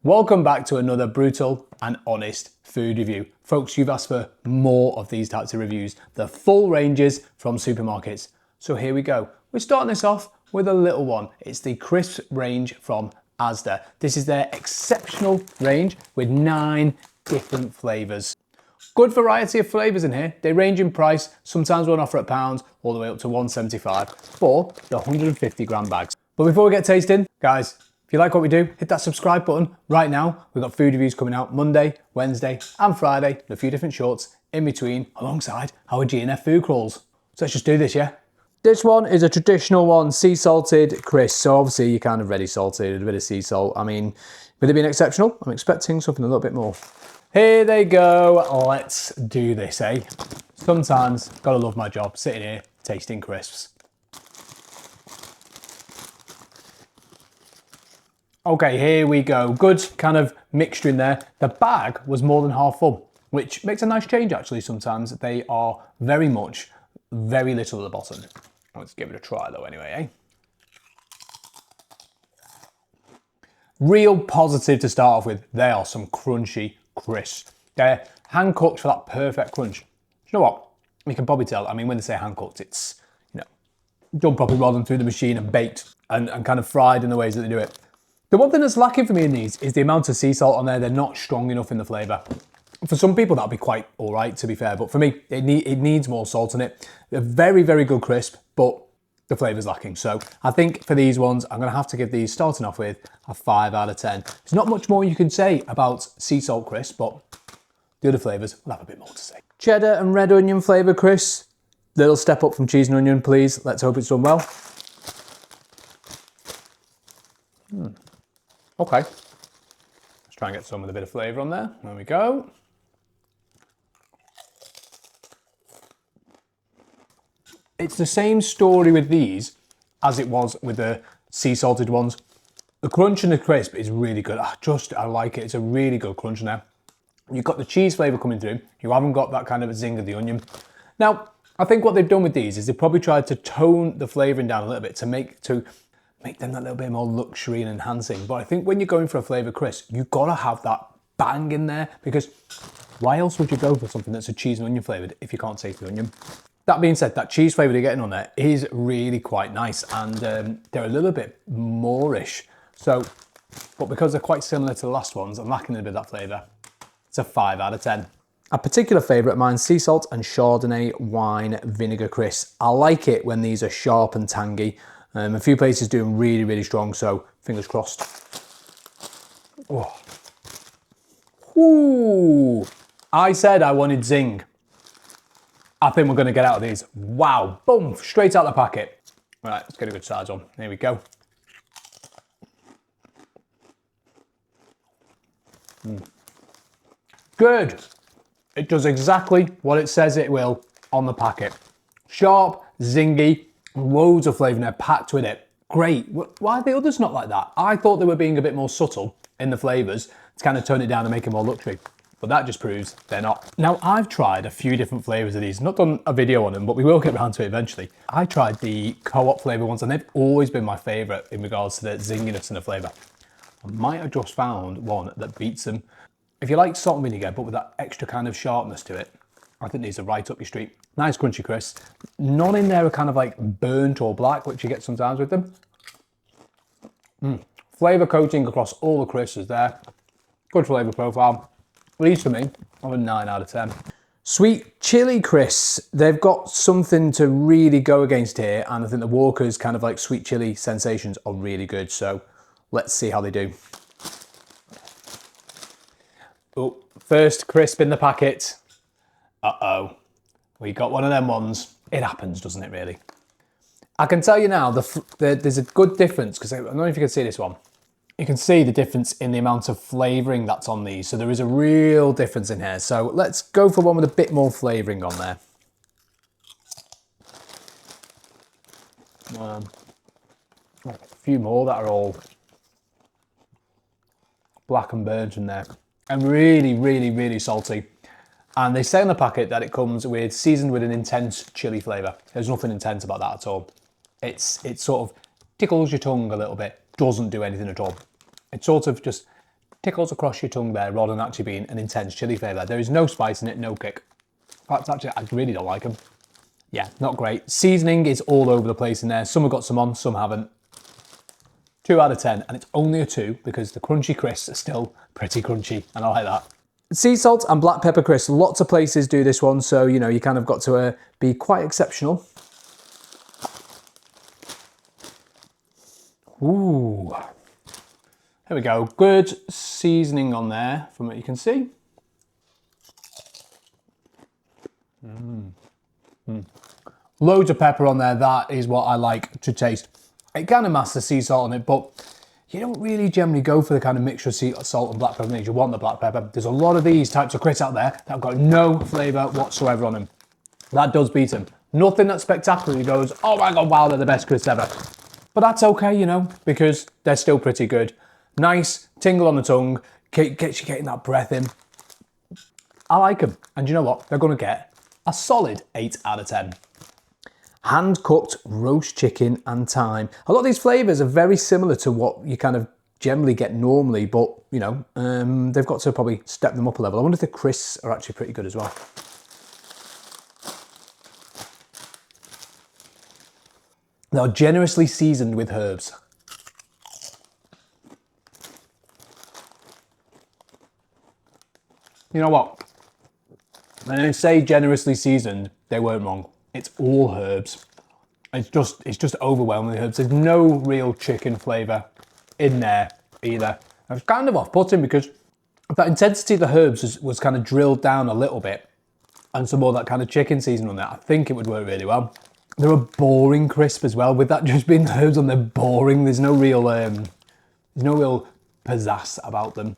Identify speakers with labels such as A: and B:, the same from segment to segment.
A: Welcome back to another brutal and honest food review. Folks, you've asked for more of these types of reviews, the full ranges from supermarkets. So here we go. We're starting this off with a little one. It's the crisp range from ASDA. This is their exceptional range with 9 different flavours. Good variety of flavours in here. They range in price, sometimes one offer at £1 all the way up to £1.75 for the 150 gram bags. But before we get tasting, guys, if you like what we do, hit that subscribe button right now. We've got food reviews coming out Monday, Wednesday and Friday, and a few different shorts in between, alongside our G&F food crawls. So let's just do this, yeah? This one is a traditional one, sea salted crisp. So obviously you're kind of ready salted, a bit of sea salt. I mean, with it being exceptional, I'm expecting something a little bit more. Here they go, let's do this, eh? Sometimes, gotta love my job, sitting here, tasting crisps. Okay, here we go. Good kind of mixture in there. The bag was more than half full, which makes a nice change actually sometimes. They are very much, very little at the bottom. Let's give it a try though anyway, eh? Real positive to start off with. They are some crunchy crisps. They're hand cooked for that perfect crunch. You know what? You can probably tell, I mean, when they say hand cooked, it's, you know, done properly rather than through the machine and baked and kind of fried in the ways that they do it. The one thing that's lacking for me in these is the amount of sea salt on there. They're not strong enough in the flavour. For some people, that'll be quite all right, to be fair. But for me, it needs more salt in it. They're very, very good crisp, but the flavour's lacking. So I think for these ones, I'm going to have to give these, starting off with, a 5 out of 10. There's not much more you can say about sea salt crisp, but the other flavours will have a bit more to say. Cheddar and red onion flavour crisp. Little step up from cheese and onion, please. Let's hope it's done well. Okay, let's try and get some with a bit of flavour on there. There we go. It's the same story with these as it was with the sea salted ones. The crunch and the crisp is really good. I like it. It's a really good crunch in there. You've got the cheese flavour coming through. You haven't got that kind of a zing of the onion. Now, I think what they've done with these is they've probably tried to tone the flavouring down a little bit to make them that little bit more luxury and enhancing. But I think when you're going for a flavour crisp, you've got to have that bang in there, because why else would you go for something that's a cheese and onion flavoured if you can't taste the onion? That being said, that cheese flavour they're getting on there is really quite nice, and they're a little bit moreish. So, but because they're quite similar to the last ones, I'm lacking a bit of that flavour. It's a 5 out of 10. A particular favourite of mine, sea salt and Chardonnay wine vinegar crisp. I like it when these are sharp and tangy. A few places do them really, really strong, so fingers crossed. Oh. Ooh. I said I wanted zing. I think we're going to get out of these. Wow, boom, straight out the packet. Right, let's get a good size on. Here we go. Good. It does exactly what it says it will on the packet. Sharp, zingy, loads of flavour in there, packed with it. Great. Why are the others not like that? I thought they were being a bit more subtle in the flavours to kind of tone it down and make it more luxury. But that just proves they're not. Now, I've tried a few different flavours of these. Not done a video on them, but we will get around to it eventually. I tried the co-op flavour ones, and they've always been my favourite in regards to the zinginess and the flavour. I might have just found one that beats them. If you like salt and vinegar, but with that extra kind of sharpness to it, I think these are right up your street. Nice crunchy crisps. None in there are kind of like burnt or black, which you get sometimes with them. Flavour coating across all the crisps is there. Good flavour profile. These for me are a 9 out of 10. Sweet chili crisps. They've got something to really go against here, and I think the Walker's kind of like sweet chili sensations are really good. So let's see how they do. Oh, first crisp in the packet. Uh-oh. We got one of them ones. It happens, doesn't it, really? I can tell you now, there's a good difference, because I don't know if you can see this one. You can see the difference in the amount of flavouring that's on these. So there is a real difference in here. So let's go for one with a bit more flavouring on there. A few more that are all black and burnt in there. And really, really, really salty. And they say on the packet that it comes with seasoned with an intense chili flavour. There's nothing intense about that at all. It's sort of tickles your tongue a little bit, doesn't do anything at all. It sort of just tickles across your tongue there rather than actually being an intense chili flavour. There is no spice in it, no kick. In fact, actually, I really don't like them. Yeah, not great. Seasoning is all over the place in there. Some have got some on, some haven't. 2 out of 10, and it's only a 2 because the crunchy crisps are still pretty crunchy, and I like that. Sea salt and black pepper crisps. Lots of places do this one, so you know you kind of got to be quite exceptional. Ooh, there we go. Good seasoning on there, from what you can see. Loads of pepper on there. That is what I like to taste. It kind of masks the sea salt on it, but you don't really generally go for the kind of mixture of sea salt and black pepper. You want the black pepper. There's a lot of these types of crisps out there that have got no flavour whatsoever on them. That does beat them. Nothing that spectacularly goes, oh my God, wow, they're the best crisps ever. But that's okay, you know, because they're still pretty good. Nice, tingle on the tongue, gets you getting that breath in. I like them. And you know what? They're going to get a solid 8 out of 10. Hand-cooked roast chicken and thyme. A lot of these flavours are very similar to what you kind of generally get normally, but, you know, they've got to probably step them up a level. I wonder if the crisps are actually pretty good as well. They are generously seasoned with herbs. You know what? When they say generously seasoned, they weren't wrong. It's all herbs. It's just overwhelmingly herbs. There's no real chicken flavour in there either. It's kind of off-putting because that intensity of the herbs was kind of drilled down a little bit, and some more of that kind of chicken seasoning on there. I think it would work really well. They're a boring crisp as well. With that just being the herbs on, they're boring. There's no real pizzazz about them.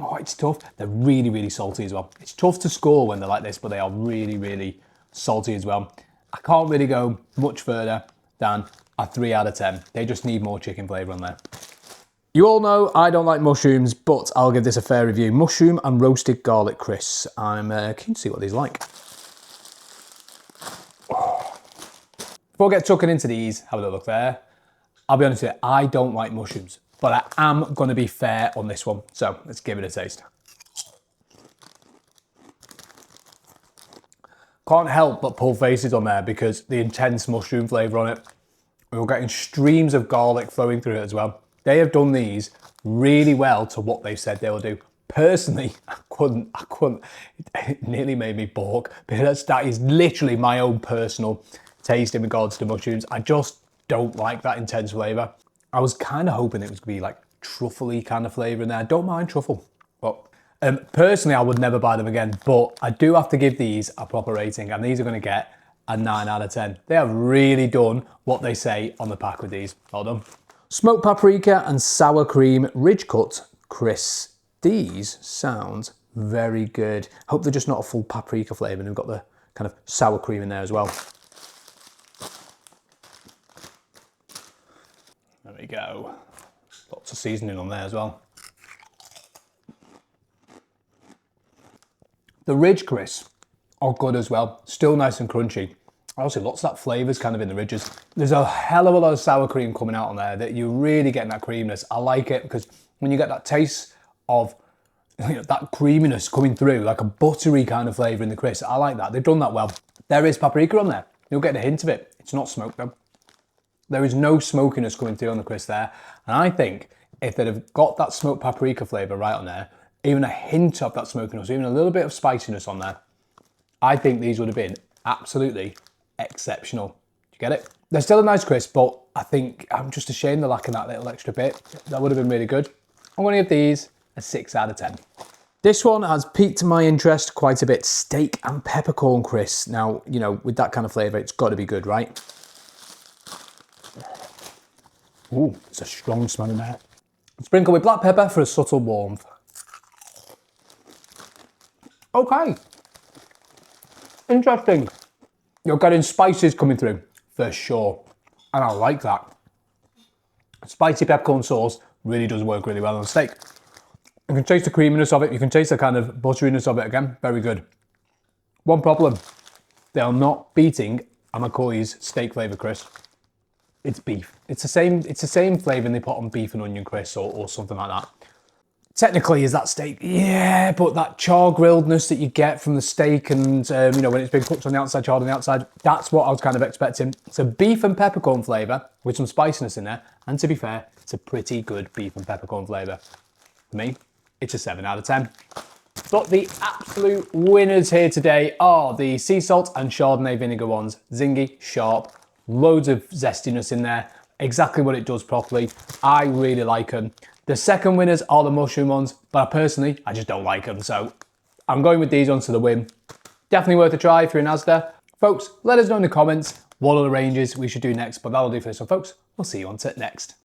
A: Oh, it's tough. They're really, really salty as well. It's tough to score when they're like this, but they are really, really salty as well. I can't really go much further than a 3 out of 10. They just need more chicken flavour on there. You all know I don't like mushrooms, but I'll give this a fair review. Mushroom and roasted garlic crisps. I'm keen to see what these are like. Before I get tucking into these, have a little look there. I'll be honest with you, I don't like mushrooms, but I am going to be fair on this one. So let's give it a taste. Can't help but pull faces on there because the intense mushroom flavour on it. We're getting streams of garlic flowing through it as well. They have done these really well to what they've said they will do. Personally, I couldn't. It nearly made me balk because that is literally my own personal taste in regards to mushrooms. I just don't like that intense flavour. I was kind of hoping it was going to be like truffle-y kind of flavour in there. I don't mind truffle, but personally I would never buy them again, but I do have to give these a proper rating, and these are going to get a 9 out of 10. They have really done what they say on the pack with these. Well done. Smoked paprika and sour cream ridge cut crisps. These sound very good. Hope they're just not a full paprika flavour and they've got the kind of sour cream in there as well. There we go. Lots of seasoning on there as well. The ridge crisps are good as well. Still nice and crunchy. Also, lots of that flavours kind of in the ridges. There's a hell of a lot of sour cream coming out on there that you're really getting that creaminess. I like it because when you get that taste of that creaminess coming through, like a buttery kind of flavour in the crisp, I like that. They've done that well. There is paprika on there. You'll get a hint of it. It's not smoked though. There is no smokiness coming through on the crisp there. And I think if they'd have got that smoked paprika flavour right on there, even a hint of that smokiness, even a little bit of spiciness on there, I think these would have been absolutely exceptional. Do you get it? They're still a nice crisp, but I think I'm just ashamed they're lacking that little extra bit. That would have been really good. I'm going to give these a 6 out of 10. This one has piqued my interest quite a bit. Steak and peppercorn crisps. Now, you know, with that kind of flavour, it's got to be good, right? Ooh, it's a strong smell in there. Sprinkle with black pepper for a subtle warmth. Okay. Interesting. You're getting spices coming through, for sure. And I like that. Spicy peppercorn sauce really does work really well on steak. You can taste the creaminess of it. You can taste the kind of butteriness of it again. Very good. One problem. They are not beating a McCoy's steak flavour crisp. it's beef. It's the same flavour they put on beef and onion crisps or something like that. Technically, is that steak? Yeah, but that char grilledness that you get from the steak and, you know, when it's been cooked on the outside, charred on the outside, that's what I was kind of expecting. It's a beef and peppercorn flavour with some spiciness in there. And to be fair, it's a pretty good beef and peppercorn flavour. For me, it's a 7 out of 10. But the absolute winners here today are the sea salt and Chardonnay vinegar ones. Zingy, sharp, loads of zestiness in there. Exactly what it does properly. I really like them. The second winners are the mushroom ones, but personally, I just don't like them. So I'm going with these ones to the win. Definitely worth a try if you're in ASDA. Folks, let us know in the comments what other ranges we should do next, but that'll do for this one, folks. We'll see you on to next.